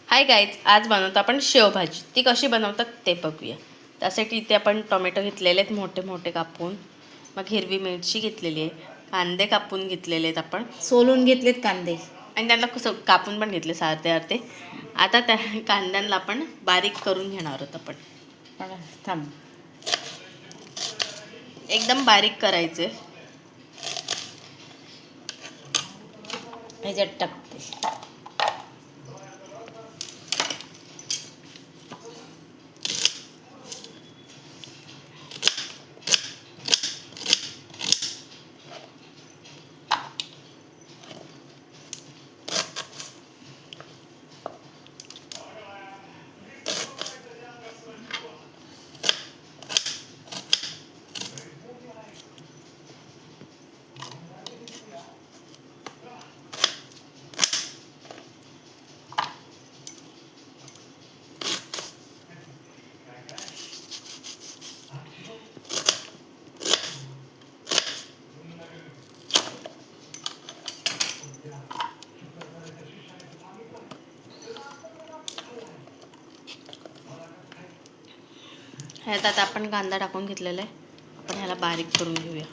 Hi guys, आज बनवतो आपण शेवभाजी. ती कशी बनवतात ते बघूया. त्यासाठी इथे आपण टोमॅटो घेतलेले आहेत मोठे मोठे कापून. मग हिरवी मिरची घेतलेली आहे. कांदे कापून घेतलेले आहेत आपण. सोलून घेतलेत कांदे आणि त्यांना कसं कापून पण घेतले अर्धे अर्धे. आता त्या कांद्यांना आपण बारीक करून घेणार आहोत आपण. थांब, एकदम बारीक करायचे. ह्याच्यात टाकते. ह्यात आता आपण कांदा टाकून घेतलेला आहे. आपण ह्याला बारीक करून घेऊया.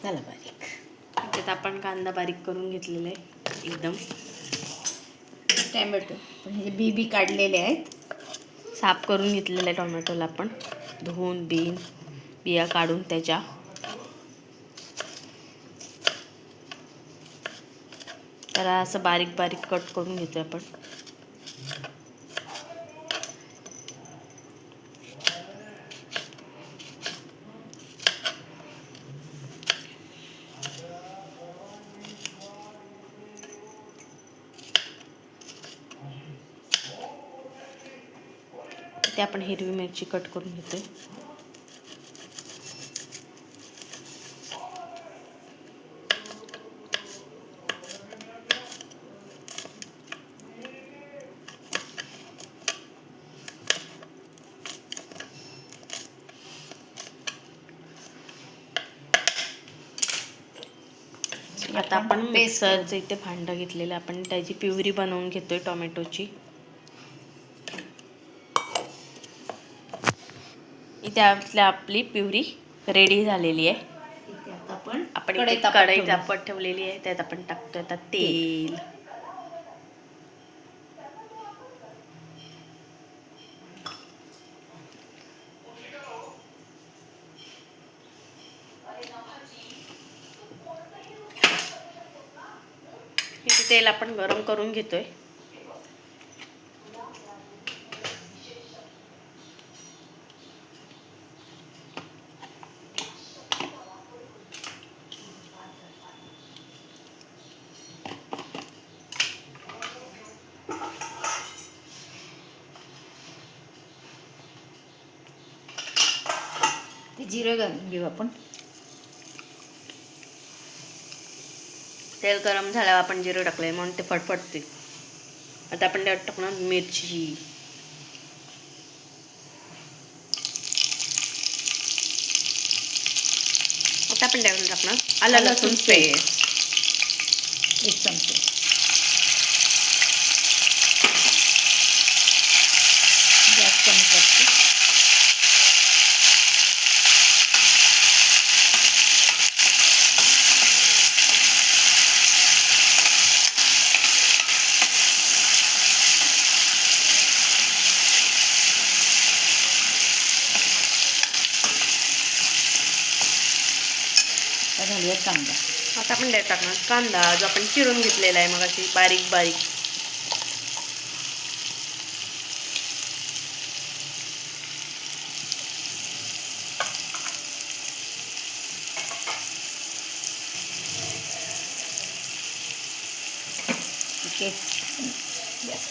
झालं बारीक. त्यात आपण कांदा बारीक करून घेतलेला आहे एकदम. टॅमॅटो पण ह्याचे बी काढलेले आहेत. साफ करून घेतलेल्या टोमॅटोला आपण धुवून बिया काढून त्याच्या त्याला असं बारीक बारीक कट करून घेतोय आपण. ते आपण हिरवी मिरची कट करून घेतोय. आता आपण मिक्सरचं इथे भांडं घेतलेलं, आपण त्याची प्युरी बनवून घेतोय टोमॅटोची. इथे आपली प्युरी रेडी झालेली आहे. आपण इथे कढई तापत ठेवलेली आहे. त्यात आपण टाकतोय आता तेल. इथे तेल आपण गरम करून घेतोय. ते जिरं घालून घेऊ आपण. तेल गरम झाल्यावर आपण जिरं टाकलंय म्हणून ते फटफटते. आता आपण त्यात टाकणार मिरची. आता आपण त्यात टाकणार आलं लसूण पेस्ट 1 चमचा. गॅस कमी करते. झाली आहे कांदा. आता आपण त्यात टाकणार कांदा जो आपण चिरून घेतलेला आहे मगाशी बारीक बारीक. ठीक आहे. गॅस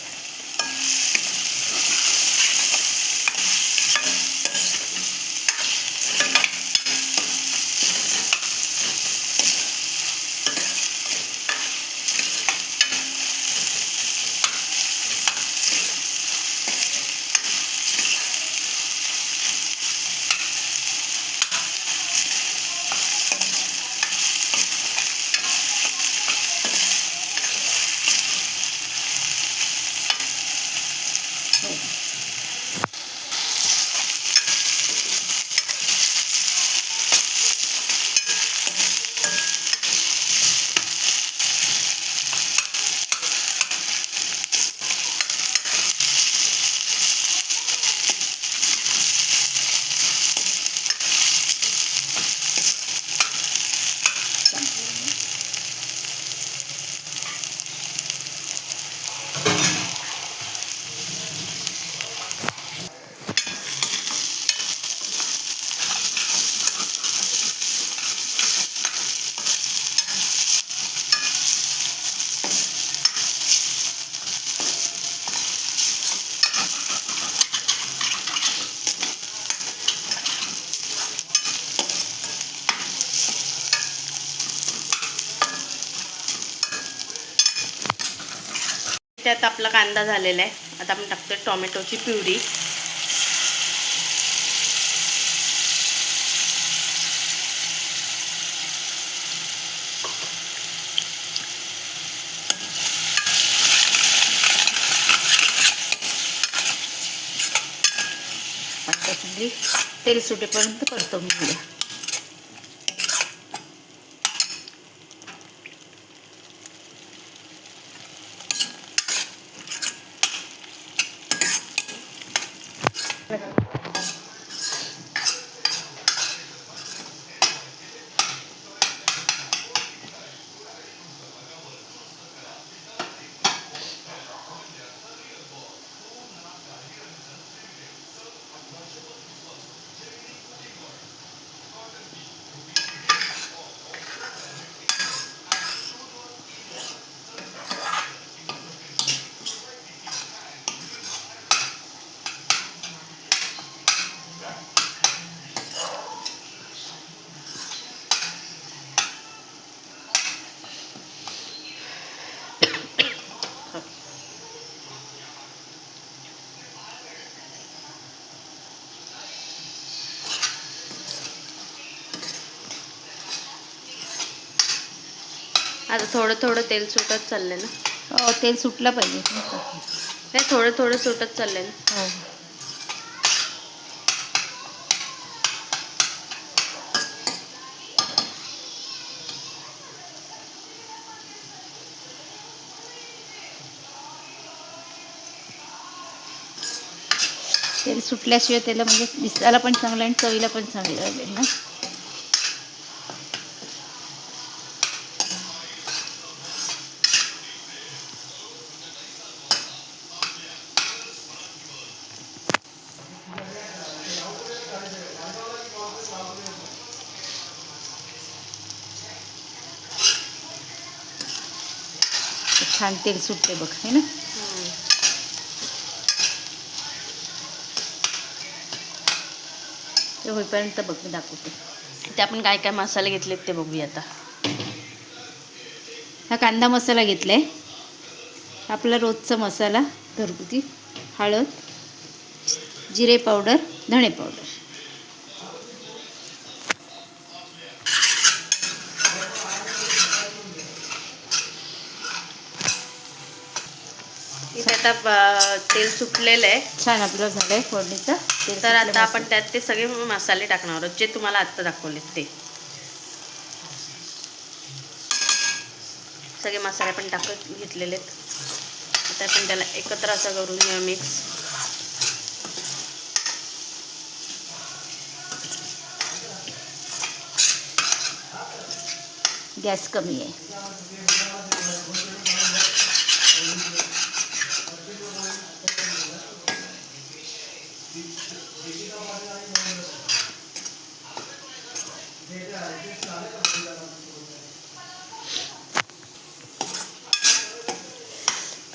त्यात आपला कांदा झालेला आहे. आता आपण टाकतोय टोमॅटोची प्युरी. चांगली तेल सुटेपर्यंत परतवून घेऊया. आता थोडं थोडं तेल सुटत चाललंय ना. तेल सुटलं पाहिजे. नाही, थोडं थोडं सुटत चाललंय ना. हो. तेल सुटल्याशिवाय त्याला म्हणजे दिसायला पण चांगलं आणि चवीला पण चांगलं लागेल ना. छान तेल सुटते बघ, है ना. ते होईपर्यंत बघ मी दाखवते. ते आपण काय काय मसाले घेतलेत ते बघूया आता. हा कांदा मसाला घेतला आहे, आपला रोजचा मसाला घरगुती. हळद, जिरे पावडर, धणे पावडर. इथे आता तेल सुटलेलं आहे. छान आपलं झालं आहे फोडणीचं तेल. तर आता आपण त्यात ते सगळे मसाले टाकणार आहोत जे तुम्हाला आत्ता दाखवलेत ते सगळे मसाले आपण टाकत घेतलेले आहेत. आता आपण त्याला एकत्र असं करून घेऊया मिक्स. गॅस कमी आहे.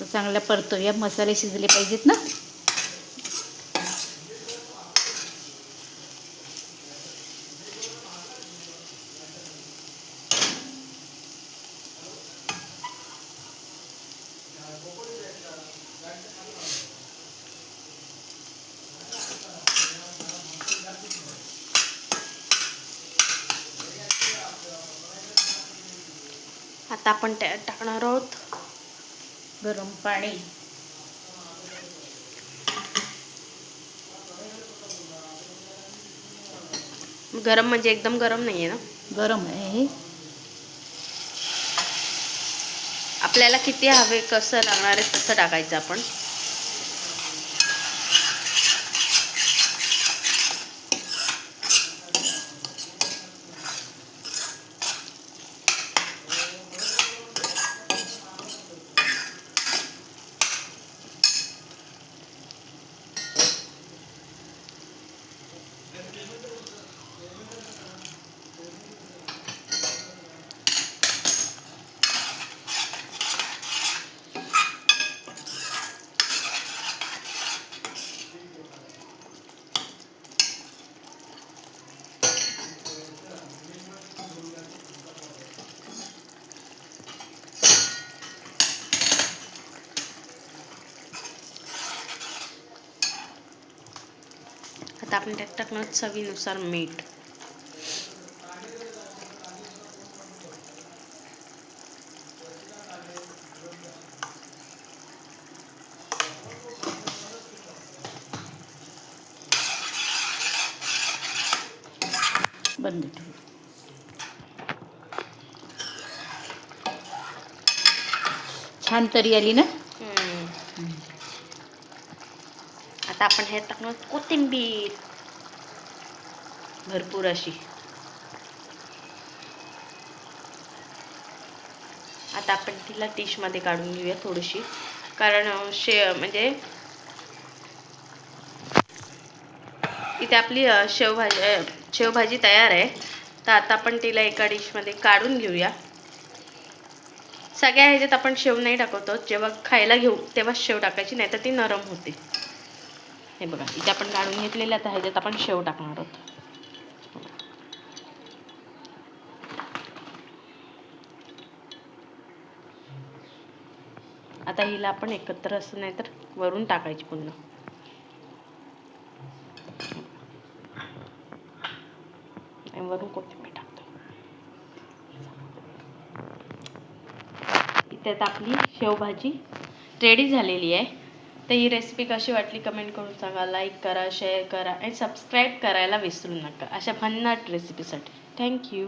तर चांगला परतूया. मसाले शिजले पाहिजेत ना. आता आपण त्यात टाकणार आहोत गरम पाणी. गरम म्हणजे एकदम गरम नाही आहे ना, गरम आहे. आपल्याला किती हवे कसं लागणार आहे तसं टाकायचं आपण. आता आपण त्यात टाकणार चवीनुसार मीठ. बंद ठेवू. छान तरी आली ना. आता आपण हे टाकणार कोथिंबीर भरपूर अशी. आता आपण तिला डिशमध्ये काढून घेऊया थोडीशी, कारण म्हणजे इथे आपली शेवभाजी तयार आहे. तर आता आपण तिला एका डिशमध्ये काढून घेऊया. सगळ्या ह्याच्यात आपण शेव नाही टाकतो, जेव्हा खायला घेऊ तेव्हा शेव टाकायची, नाही तर ती नरम होते. हे बघा इथे आपण काढून घेतलेलं. आता ह्याच्यात आपण शेव टाकणार आहोत. आता हिला आपण एकत्र असं नाही तर वरून टाकायची पुन्हा. वरून कोथिंबीर टाकतो. इथे आपली शेवभाजी रेडी झालेली आहे. तर ही रेसिपी कशी वाटली कमेंट करून सांगा. लाईक करा, शेअर करा आणि सबस्क्राईब करायला विसरू नका अशा भन्नाट रेसिपीसाठी. थँक्यू.